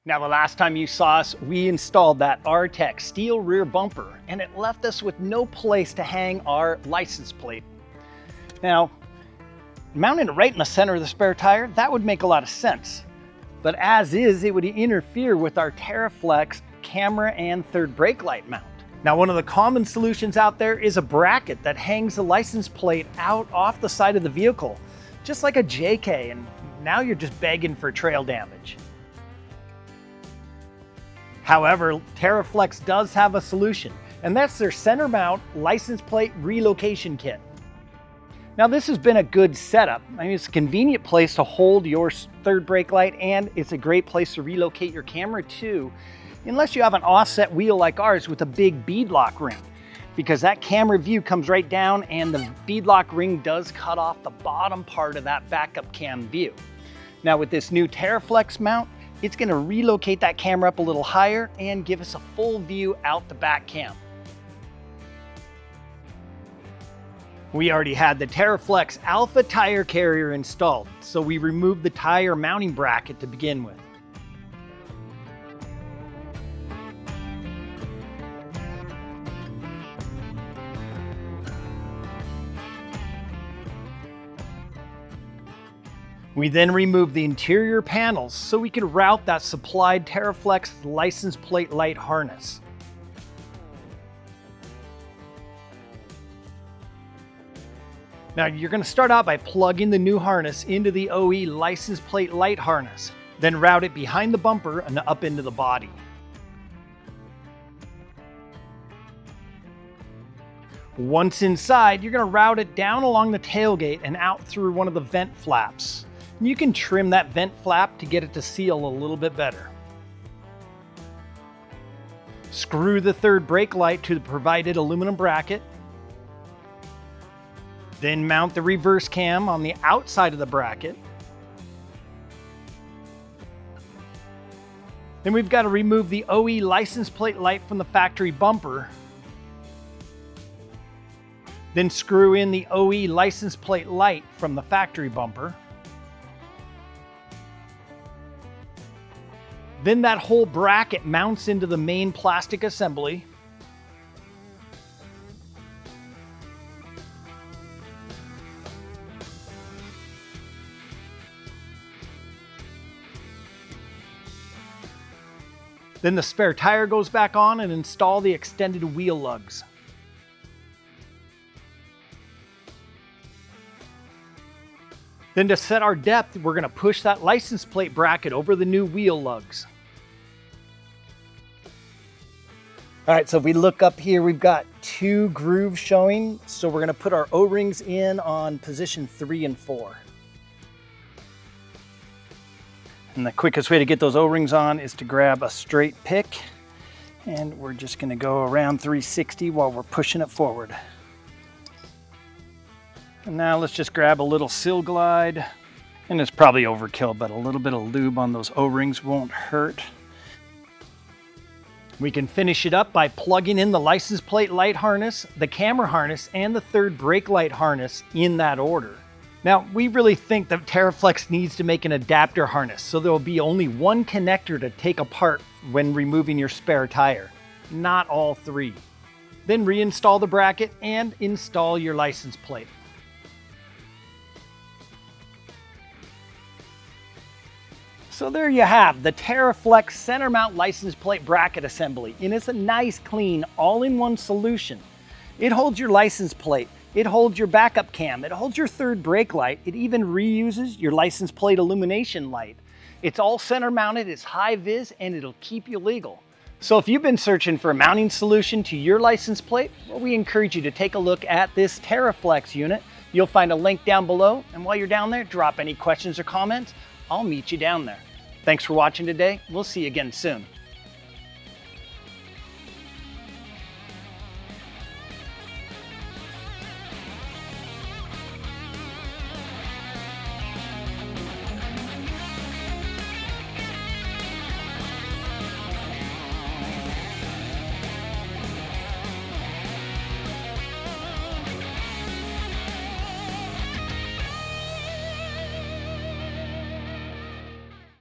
Now, the last time you saw us, we installed that R-Tech steel rear bumper, and it left us with no place to hang our license plate. Now, mounting it right in the center of the spare tire, that would make a lot of sense. But as is, it would interfere with our Teraflex camera and third brake light mount. Now, one of the common solutions out there is a bracket that hangs the license plate out off the side of the vehicle, just like a JK, and now you're just begging for trail damage. However, Teraflex does have a solution, and that's their center mount license plate relocation kit. Now, this has been a good setup. I mean, it's a convenient place to hold your third brake light, and it's a great place to relocate your camera too, unless you have an offset wheel like ours with a big beadlock ring, because that camera view comes right down and the beadlock ring does cut off the bottom part of that backup cam view. Now, with this new Teraflex mount, it's going to relocate that camera up a little higher and give us a full view out the back cam. We already had the Teraflex Alpha tire carrier installed, so we removed the tire mounting bracket to begin with. We then removed the interior panels so we could route that supplied Teraflex license plate light harness. Now, you're going to start out by plugging the new harness into the OE license plate light harness, then route it behind the bumper and up into the body. Once inside, you're going to route it down along the tailgate and out through one of the vent flaps. You can trim that vent flap to get it to seal a little bit better. Screw the third brake light to the provided aluminum bracket. Then mount the reverse cam on the outside of the bracket. Then we've got to remove the OE license plate light from the factory bumper. Then screw in the OE license plate light from the factory bumper. Then that whole bracket mounts into the main plastic assembly. Then the spare tire goes back on and install the extended wheel lugs. Then to set our depth, we're going to push that license plate bracket over the new wheel lugs. All right, so if we look up here, we've got 2 grooves showing. So we're going to put our O-rings in on position 3 and 4. And the quickest way to get those O-rings on is to grab a straight pick, and we're just going to go around 360 while we're pushing it forward. And now let's just grab a little Seal Glide, and it's probably overkill, but a little bit of lube on those O-rings won't hurt. We can finish it up by plugging in the license plate light harness, the camera harness, and the third brake light harness in that order. Now, we really think that Teraflex needs to make an adapter harness, so there will be only one connector to take apart when removing your spare tire, not all 3. Then reinstall the bracket and install your license plate. So there you have the Teraflex center mount license plate bracket assembly, and it's a nice, clean, all-in-one solution. It holds your license plate, it holds your backup cam, it holds your third brake light, it even reuses your license plate illumination light. It's all center mounted, it's high vis, and it'll keep you legal. So if you've been searching for a mounting solution to your license plate, well, we encourage you to take a look at this Teraflex unit. You'll find a link down below, and while you're down there, drop any questions or comments. I'll meet you down there. Thanks for watching today. We'll see you again soon.